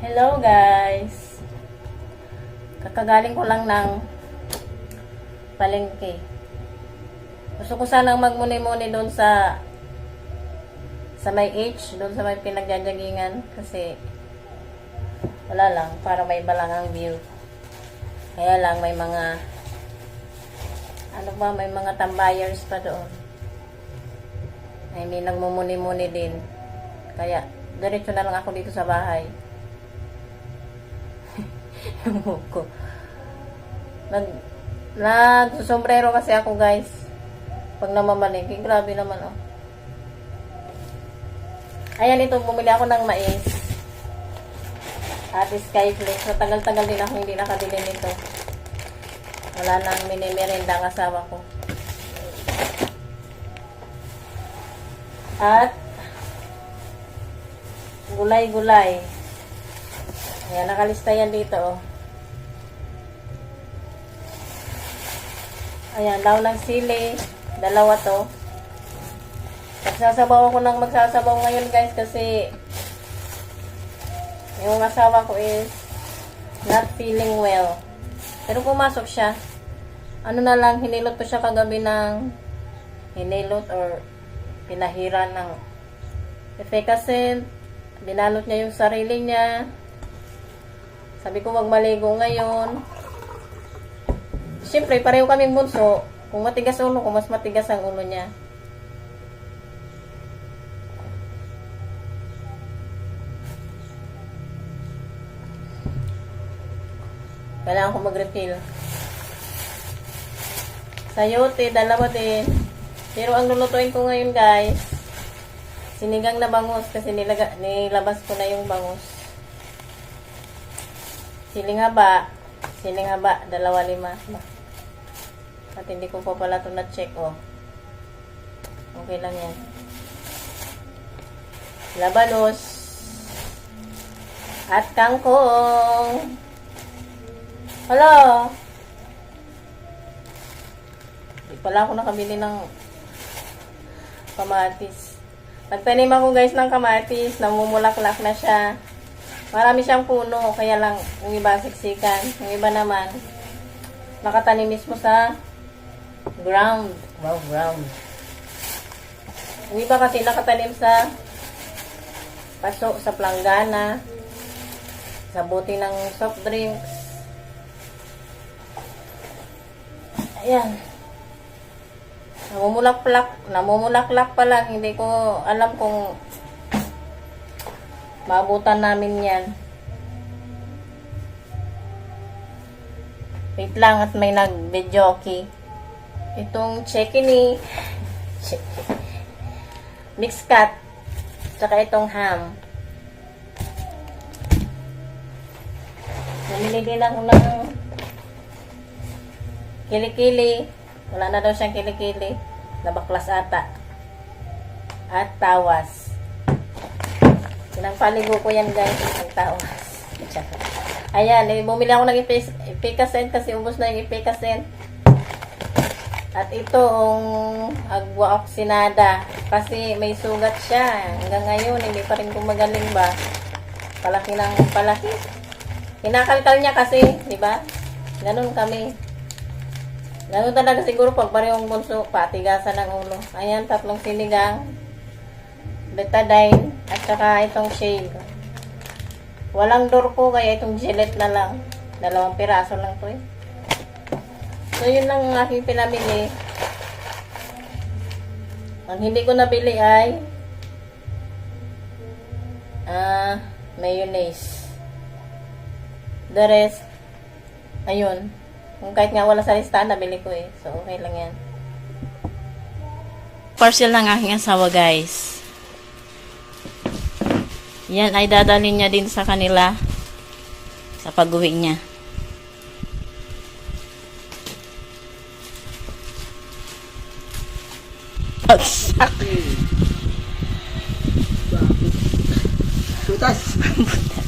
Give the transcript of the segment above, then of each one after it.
Hello guys! Kakagaling ko lang ng palengke. Gusto ko sanang magmuni-muni doon sa may H, doon sa may pinagjajagingan kasi wala lang, para may iba lang ang view. Kaya lang may mga may mga tambayers pa doon. I mean, nagmumuni-muni din. Kaya diretso na lang ako dito sa bahay. Yung ko. Nagsusombrero kasi ako guys. Pag namamalengke, grabe naman oh. Ayan, ito, bumili ako ng mais. At Skyflakes. Matagal-tagal din ako hindi nakabili nito. Wala nang minimerenda ang asawa ko. At gulay-gulay. Ayan, nakalista yan dito oh. Ayan, daw ng sili. Dalawa to. Magsasabaw ako ng magsasabaw ngayon guys kasi yung asawa ko is not feeling well. Pero pumasok siya. Ano na lang, hinilot ko siya kagabi ng hinilot or pinahiran ng efficacy. Binalot niya yung sarili niya. Sabi ko wag maligo ngayon. Siyempre, pareho kaming bunso. Kung matigas ulo ko, mas matigas ang ulo niya. Kailangan ko mag-refill. Sayote, dalawa din. Pero ang lulutuin ko ngayon guys, sinigang na bangus kasi nilabas ko na yung bangus. Siling haba, 2.5. At hindi ko pa pala ito na-check oh. Okay lang yan. Labanos. At kangkong. Hello. Hindi pala ako nakabili ng kamatis. Nagtanim ako guys ng kamatis. Namumulaklak na siya. Marami siyang puno. Kaya lang yung iba siksikan. Yung iba naman nakatanim mismo sa ground. Wow, ground. Yung iba kasi nakatanim sa paso, sa planggana, sa bote ng soft drinks. Ayan. Namumulaklak pa lang. Hindi ko alam kung maabutan namin yan. Wait lang at may nag-videoke. Itong chekini. Mixed cut. Tsaka itong ham. Namili din ako ng kilikili. Wala na daw siyang kilikili. Nabaklas ata. At tawas. Pinangpaligo ko yan guys. Ang tawas. Ayan. Bumili ako ng ipikasen kasi ubos na yung ipikasen. At itong agwa oxinada. Kasi may sugat siya. Hanggang ngayon, hindi pa rin gumagaling ba. Palaki ng palaki. Kinakalkal niya kasi. Diba? Ganun kami. Ganun talaga siguro pag parehong bunso, patigasan ng ulo. Ayan, 3 sinigang, betadine, at saka itong shave. Walang dorko, kaya itong Gillette na lang. 2 piraso lang to eh. So, yun lang ang aking pinamili. Ang hindi ko nabili ay mayonnaise. The rest, ayun. Kung kahit nga wala sa listahan, nabili ko eh. So, okay lang yan. Parcel ng aking asawa, guys. Yan ay dadalhin niya din sa kanila sa pag-uwi niya. Pagsak! Butas! Butas!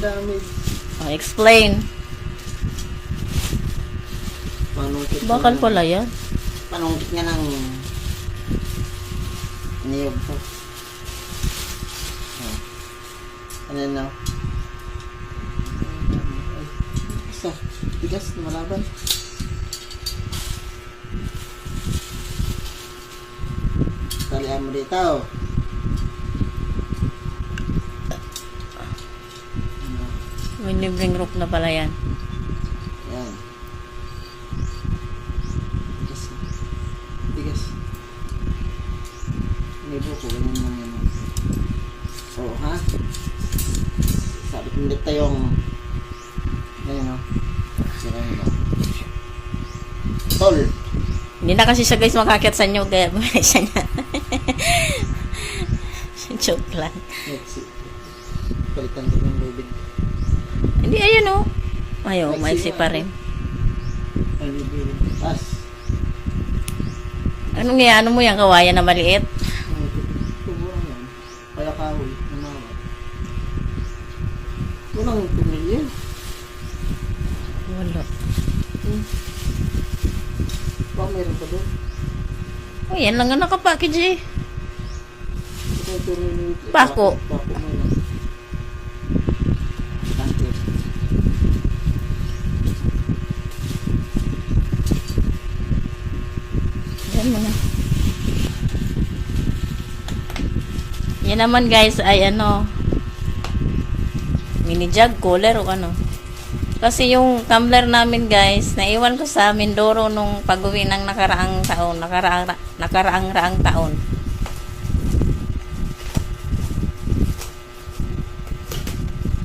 Dami. Oh, explain. Panungkit Bakal pala yan. Panungkit niya ng niyog po. Ano yan now? Ay, basta, tigas na malaban. Talian mo dito. May libreng rope na pala yan. Yan. Tigas. Tigas. May buko, ganyan lang yan. Oo, ha? Sabi ko ulit tayong ganyan, no? Sira yun, no? Tol! Hindi na kasi siya guys makakyat sa inyo. Kaya bumili siya na. Joke lang. Let's see. Palitan ko ng lubid. Hindi, ayun o. Ayaw, maiksi pa rin. Ay, lubid. Tas. Ano nga, ano mo yan, kawayan na maliit? Tubo lang yan. Kaya kahoy. Namawa. Walang tumili yan. Wala. Baka meron pa doon. Oh, yan lang ang nakapackage eh. Ito tumili. Pako. Pako mo lang. Tante. Yan mo na. Yan naman guys ay ano, mini jug cooler o ano. Kasi yung tumbler namin guys, naiwan ko sa Mindoro nung pag-uwi ng nakaraang taon.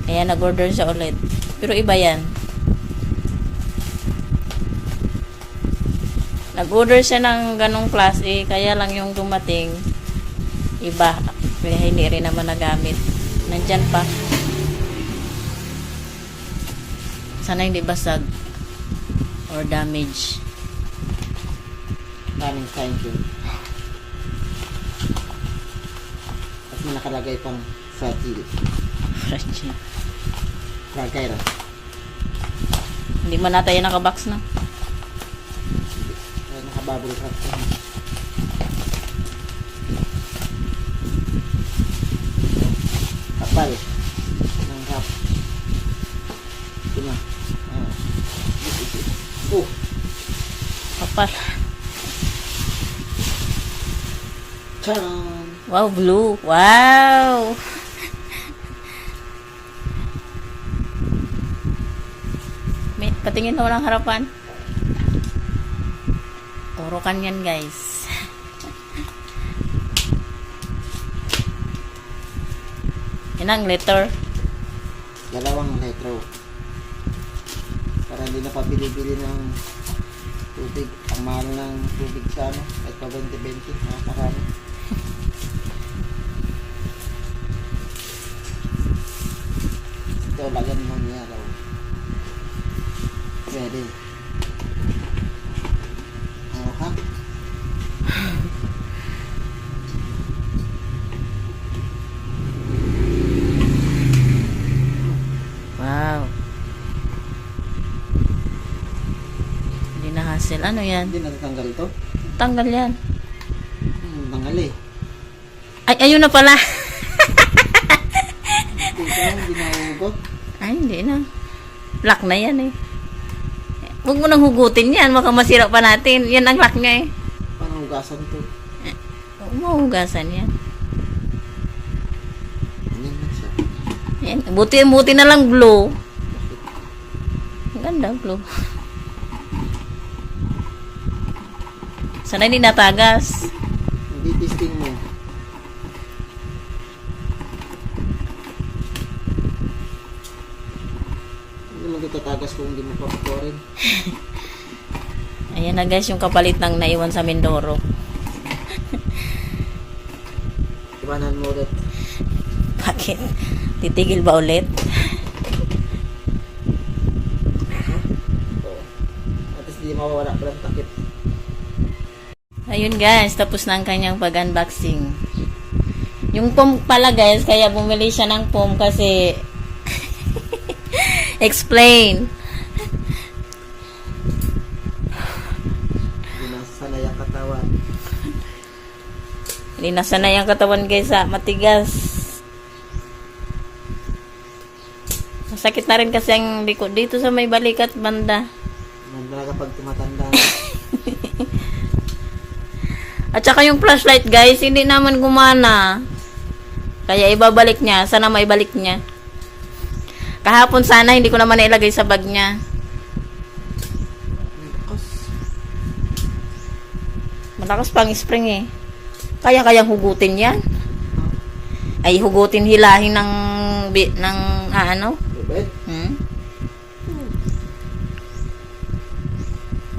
Kaya nag-order siya ulit. Pero iba yan. Nag-order siya ng ganong klase, kaya lang yung dumating, iba. Kaya hindi rin naman nagamit. Nandyan pa. Sana hindi basag or damage. Maraming thank you. At may nakalagay pang fragile. Fragile. Fragile. Hindi man natin yan nakabox na. Kaya nakabubble wrap. Kapal. Ng wrap. Ito na. Oh. Kapal. Charan. Wow, blue. Wow! May, patingin mo ng harapan. Turukan yan, guys. Yan ang letter. Dalawang letro. Para hindi na pabili-bili ng tubig. Ang mahal ng tubig sa ano. Kahit pa 20-20. Marami. Ito, lagyan mo niya raw. Pwede. Oo, ha? Wow. Hindi na hassle. Ano yan? Hindi natatanggal ito. Tanggal yan. Tanggal eh. Ay, ayun na pala. Ito, hindi na hugot. Ay, hindi na. Lock na yan eh. Huwag mo nang hugutin yan. Baka masira pa natin. Yan ang lock niya eh. Paano hugasan ito? Huwag mo hugasan yan. Ganyan lang siya. Yan. Buti na lang blue. Ang ganda, blue. Sana hindi natagas. Hindi testing mo. Hindi naman ito tatagas kung hindi mo papakorin. Ayan na guys, yung kapalit ng naiwan sa Mindoro. Iwanan mo ulit. Bakit? Titigil ba ulit? Oo. At least hindi mawawala pa ng takip. Ayun guys, tapos na ang kanyang pag-unboxing. Yung foam pala guys, kaya bumili siya ng foam kasi explain. Hindi na sanay ang katawan. Hindi nasanay ang katawan guys sa matigas. Masakit na rin kasi ang likod dito sa may balikat banda. Naglaga pag tumatanda. At saka yung flashlight guys, hindi naman gumana. Kaya ibabalik niya. Sana maibalik niya. Kahapon sana hindi ko naman nailagay sa bag niya. Malakas pang spring eh. Kaya-kayang hugutin yan. Ay, hugutin, hilahin ng ano? Bebet?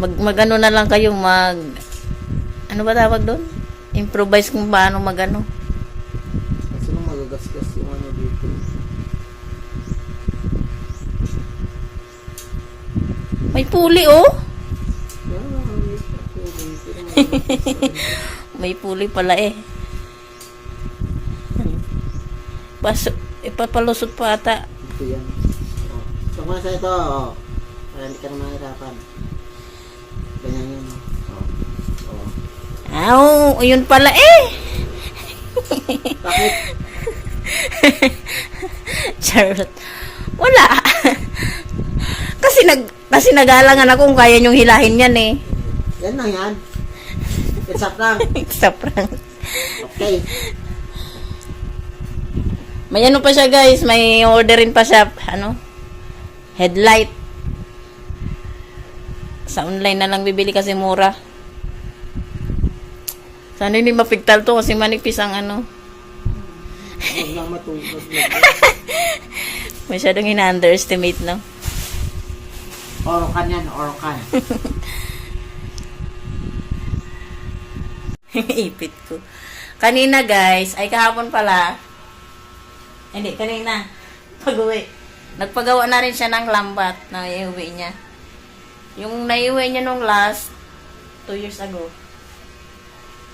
Magano na lang kayo, ano ba tawag doon? Improvise kung paano magano. Kasi nung magagasgas yung ano dito. May puli oh. Yan lang, May puli pala eh. Ipapalusot pa ata. ito yan. Oh. So, muna sa ito, oh. Para hindi ka na mahirapan. Ganyan yun. Oh. Oh. Yun pala eh. Bakit? Charot. Wala. Kasi nagalangan ako kung kaya niyong hilahin yan eh. Yan lang yan. It's up lang. Sa prank. Okay. May ano pa siya guys, may orderin pa siya, headlight. Sa online na lang bibili kasi mura. Sana hindi mapigtal to kasi manipis ang Huwag lang matulog. Masyadong ina-underestimate, no? Orokan yan, orokan. Ipit ko. Kanina guys, ay kahapon pala. Hindi, kanina. Pag-uwi. Nagpagawa na rin siya ng lambat na iuwi niya. Yung naiuwi niya nung last 2 years ago.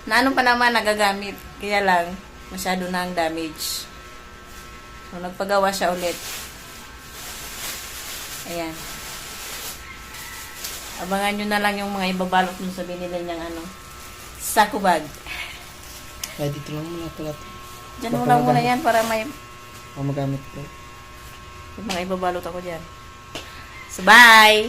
Na ano pa naman nagagamit. Kaya lang, masyado na ang damage. So, nagpagawa siya ulit. Ayan. Abangan nyo na lang yung mga ibabalot dun sa binili niyang saku bag. Kaya dito lang muna pala. Diyan mo lang muna yan para may Magamit ko. mga ibabalot ako dyan. So, bye!